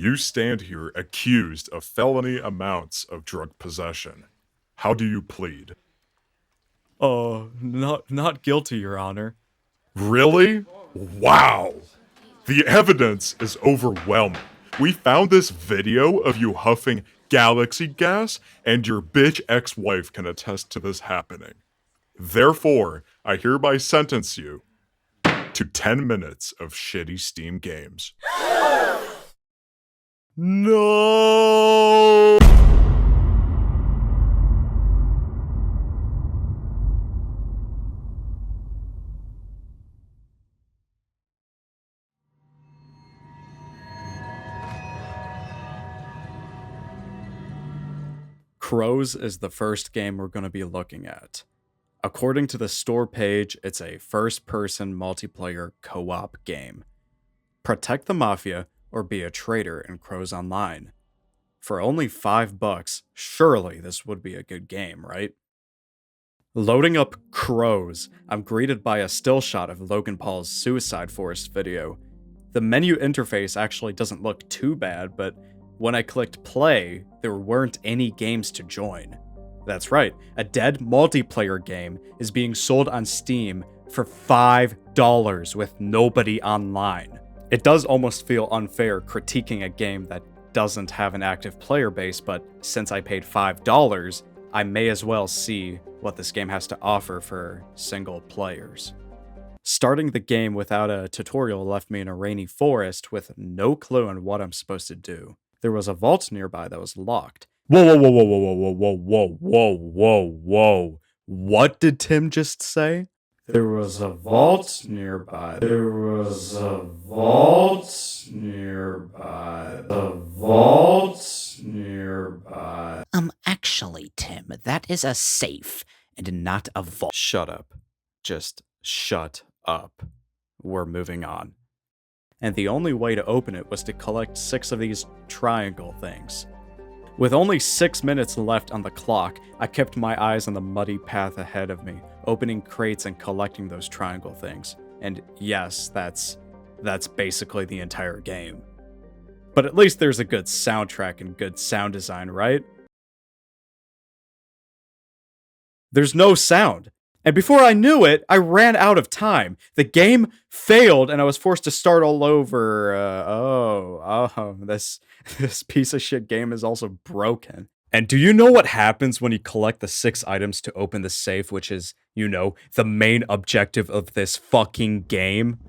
You stand here accused of felony amounts of drug possession. How do you plead? Not guilty, Your Honor. Really? Wow! The evidence is overwhelming. We found this video of you huffing galaxy gas, and your bitch ex-wife can attest to this happening. Therefore, I hereby sentence you to 10 minutes of shitty Steam games. No! Crows is the first game we're going to be looking at. According to the store page, it's a first-person multiplayer co-op game. Protect the Mafia or be a traitor in Crows Online. For only $5, surely this would be a good game, right? Loading up Crows, I'm greeted by a still shot of Logan Paul's Suicide Forest video. The menu interface actually doesn't look too bad, but when I clicked play, there weren't any games to join. That's right, a dead multiplayer game is being sold on Steam for $5 with nobody online. It does almost feel unfair critiquing a game that doesn't have an active player base, but since I paid $5, I may as well see what this game has to offer for single players. Starting the game without a tutorial left me in a rainy forest with no clue on what I'm supposed to do. There was a vault nearby that was locked. Whoa, whoa, whoa, whoa, whoa, whoa, whoa, whoa, whoa, whoa, whoa. What did Tim just say? There was a vault nearby. There was a vault nearby. The vault nearby. Actually, Tim, that is a safe and not a vault. Shut up. Just shut up. We're moving on. And the only way to open it was to collect 6 of these triangle things. With only 6 minutes left on the clock, I kept my eyes on the muddy path ahead of me, opening crates and collecting those triangle things. And yes, that's basically the entire game. But at least there's a good soundtrack and good sound design, right? There's no sound. And before I knew it, I ran out of time. The game failed, and I was forced to start all over. This piece of shit game is also broken. And do you know what happens when you collect the 6 items to open the safe, which is, the main objective of this fucking game?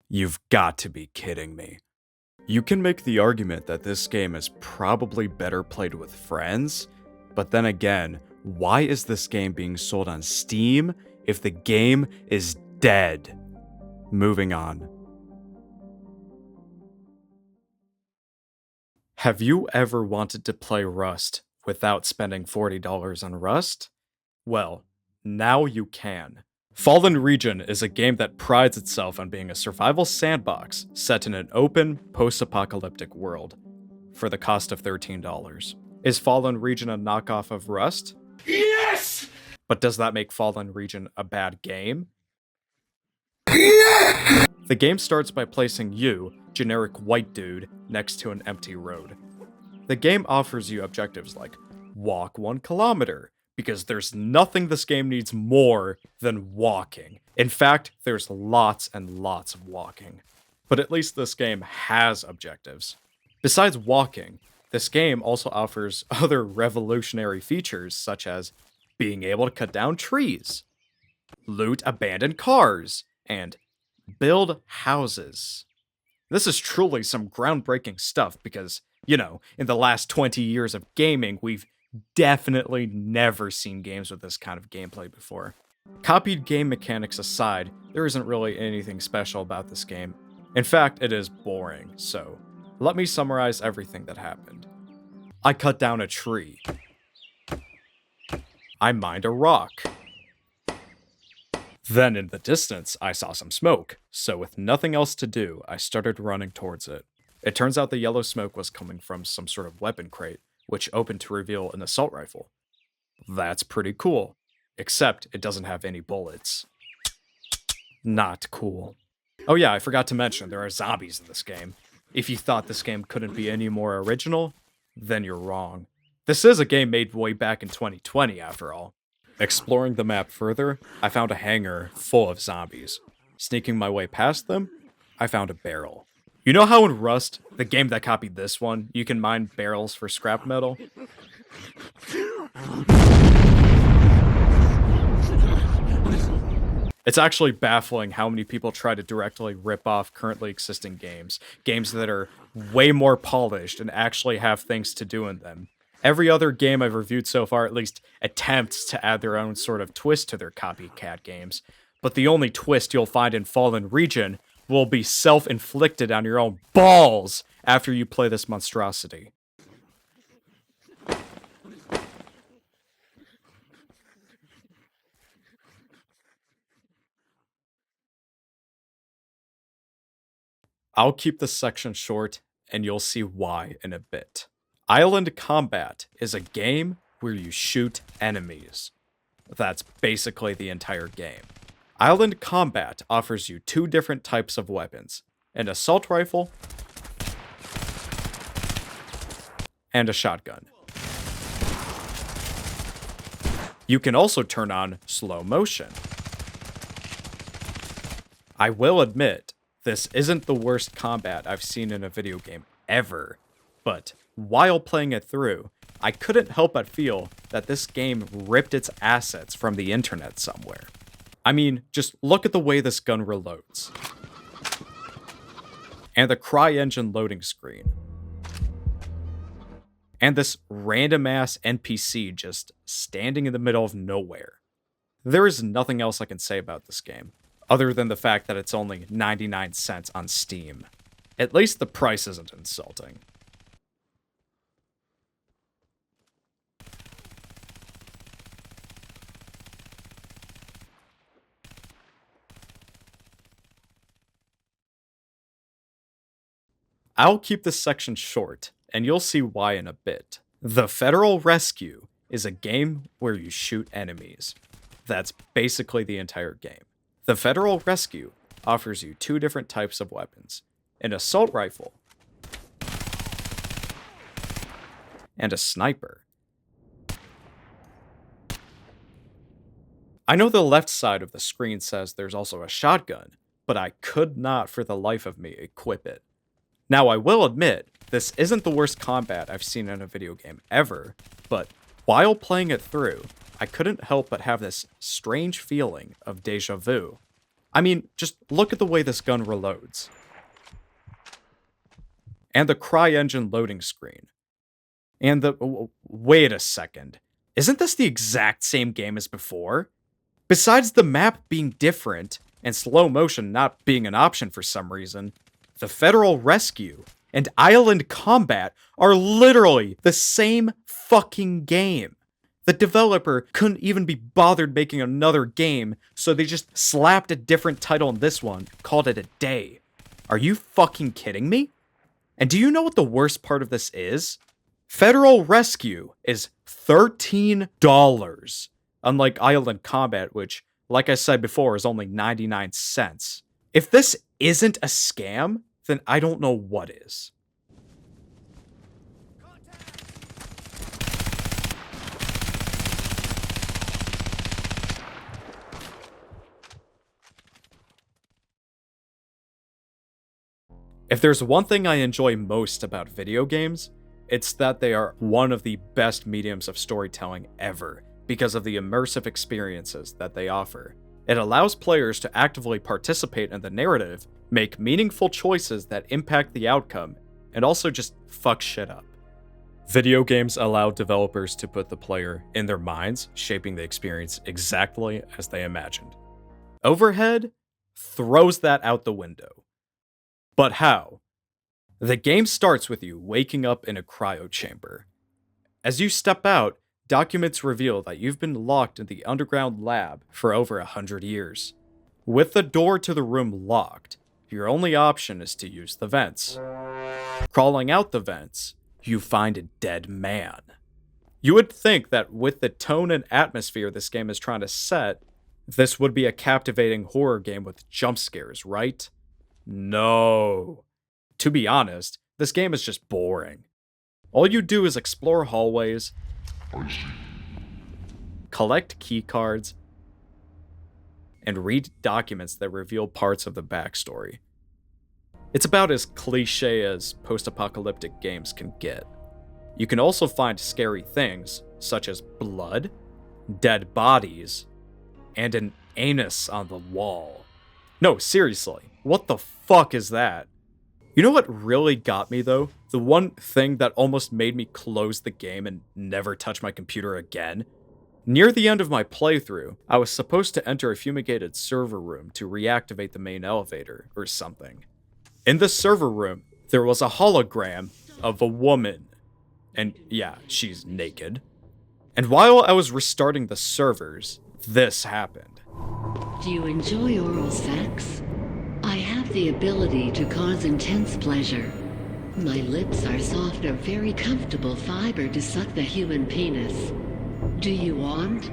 You've got to be kidding me. You can make the argument that this game is probably better played with friends, but then again, why is this game being sold on Steam if the game is dead? Moving on. Have you ever wanted to play Rust without spending $40 on Rust? Well, now you can. Fallen Region is a game that prides itself on being a survival sandbox set in an open, post-apocalyptic world, for the cost of $13. Is Fallen Region a knockoff of Rust? Yes! But does that make Fallen Region a bad game? The game starts by placing you, generic white dude, next to an empty road. The game offers you objectives like, walk 1 kilometer, because there's nothing this game needs more than walking. In fact, there's lots and lots of walking. But at least this game has objectives. Besides walking, this game also offers other revolutionary features such as being able to cut down trees, loot abandoned cars, and build houses. This is truly some groundbreaking stuff because, in the last 20 years of gaming, we've definitely never seen games with this kind of gameplay before. Copied game mechanics aside, there isn't really anything special about this game. In fact, it is boring, so let me summarize everything that happened. I cut down a tree. I mined a rock. Then in the distance, I saw some smoke, so with nothing else to do, I started running towards it. It turns out the yellow smoke was coming from some sort of weapon crate, which opened to reveal an assault rifle. That's pretty cool. except it doesn't have any bullets. Not cool. Oh yeah, I forgot to mention, there are zombies in this game. If you thought this game couldn't be any more original, then you're wrong. This is a game made way back in 2020, after all. Exploring the map further, I found a hangar full of zombies. Sneaking my way past them, I found a barrel. You know how in Rust, the game that copied this one, you can mine barrels for scrap metal? It's actually baffling how many people try to directly rip off currently existing games. Games that are way more polished and actually have things to do in them. Every other game I've reviewed so far at least attempts to add their own sort of twist to their copycat games. But the only twist you'll find in Fallen Region will be self-inflicted on your own balls after you play this monstrosity. I'll keep this section short, and you'll see why in a bit. Island Combat is a game where you shoot enemies. That's basically the entire game. Island Combat offers you two different types of weapons, an assault rifle and a shotgun. You can also turn on slow motion. I will admit, this isn't the worst combat I've seen in a video game ever, but while playing it through, I couldn't help but feel that this game ripped its assets from the internet somewhere. I mean, just look at the way this gun reloads. And the CryEngine loading screen. And this random-ass NPC just standing in the middle of nowhere. There is nothing else I can say about this game, other than the fact that it's only 99 cents on Steam. At least the price isn't insulting. I'll keep this section short, and you'll see why in a bit. The Federal Rescue is a game where you shoot enemies. That's basically the entire game. The Federal Rescue offers you two different types of weapons, an assault rifle and a sniper. I know the left side of the screen says there's also a shotgun, but I could not for the life of me equip it. Now, I will admit, this isn't the worst combat I've seen in a video game ever, but while playing it through, I couldn't help but have this strange feeling of deja vu. I mean, just look at the way this gun reloads. And the CryEngine loading screen. And the... wait a second. Isn't this the exact same game as before? Besides the map being different, and slow motion not being an option for some reason, the Federal Rescue and Island Combat are literally the same fucking game. The developer couldn't even be bothered making another game, so they just slapped a different title on this one, called it a day. Are you fucking kidding me? And do you know what the worst part of this is? Federal Rescue is $13, unlike Island Combat, which, like I said before, is only 99 cents. If this isn't a scam, then I don't know what is. If there's one thing I enjoy most about video games, it's that they are one of the best mediums of storytelling ever because of the immersive experiences that they offer. It allows players to actively participate in the narrative, make meaningful choices that impact the outcome, and also just fuck shit up. Video games allow developers to put the player in their minds, shaping the experience exactly as they imagined. Overhead throws that out the window. But how? The game starts with you waking up in a cryo chamber. As you step out, documents reveal that you've been locked in the underground lab for over 100 years. With the door to the room locked, your only option is to use the vents. Crawling out the vents, you find a dead man. You would think that with the tone and atmosphere this game is trying to set, this would be a captivating horror game with jump scares, right? No. To be honest, this game is just boring. All you do is explore hallways, collect keycards, and read documents that reveal parts of the backstory. It's about as cliche as post-apocalyptic games can get. You can also find scary things, such as blood, dead bodies, and an anus on the wall. No, seriously, what the fuck is that? You know what really got me though? The one thing that almost made me close the game and never touch my computer again? Near the end of my playthrough, I was supposed to enter a fumigated server room to reactivate the main elevator or something. In the server room, there was a hologram of a woman. And yeah, she's naked. And while I was restarting the servers, this happened. Do you enjoy oral sex? I have the ability to cause intense pleasure. My lips are soft, a very comfortable fiber to suck the human penis. Do you want?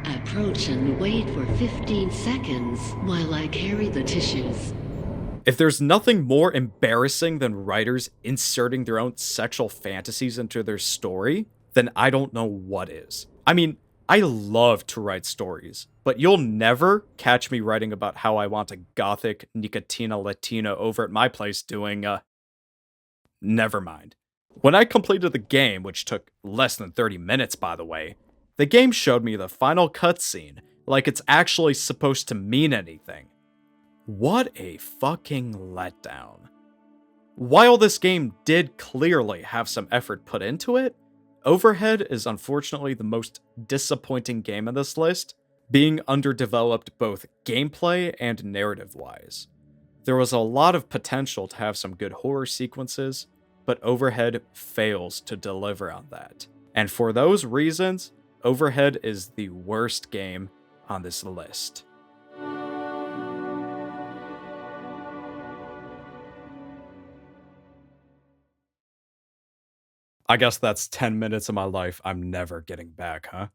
Approach and wait for 15 seconds while I carry the tissues. If there's nothing more embarrassing than writers inserting their own sexual fantasies into their story, then I don't know what is. I mean, I love to write stories, but you'll never catch me writing about how I want a gothic Nicotina Latina over at my place doing, never mind. When I completed the game, which took less than 30 minutes by the way, the game showed me the final cutscene like it's actually supposed to mean anything. What a fucking letdown. While this game did clearly have some effort put into it, Overhead is unfortunately the most disappointing game in this list, being underdeveloped both gameplay and narrative-wise. There was a lot of potential to have some good horror sequences, but Overhead fails to deliver on that. And for those reasons, Overhead is the worst game on this list. I guess that's 10 minutes of my life I'm never getting back, huh?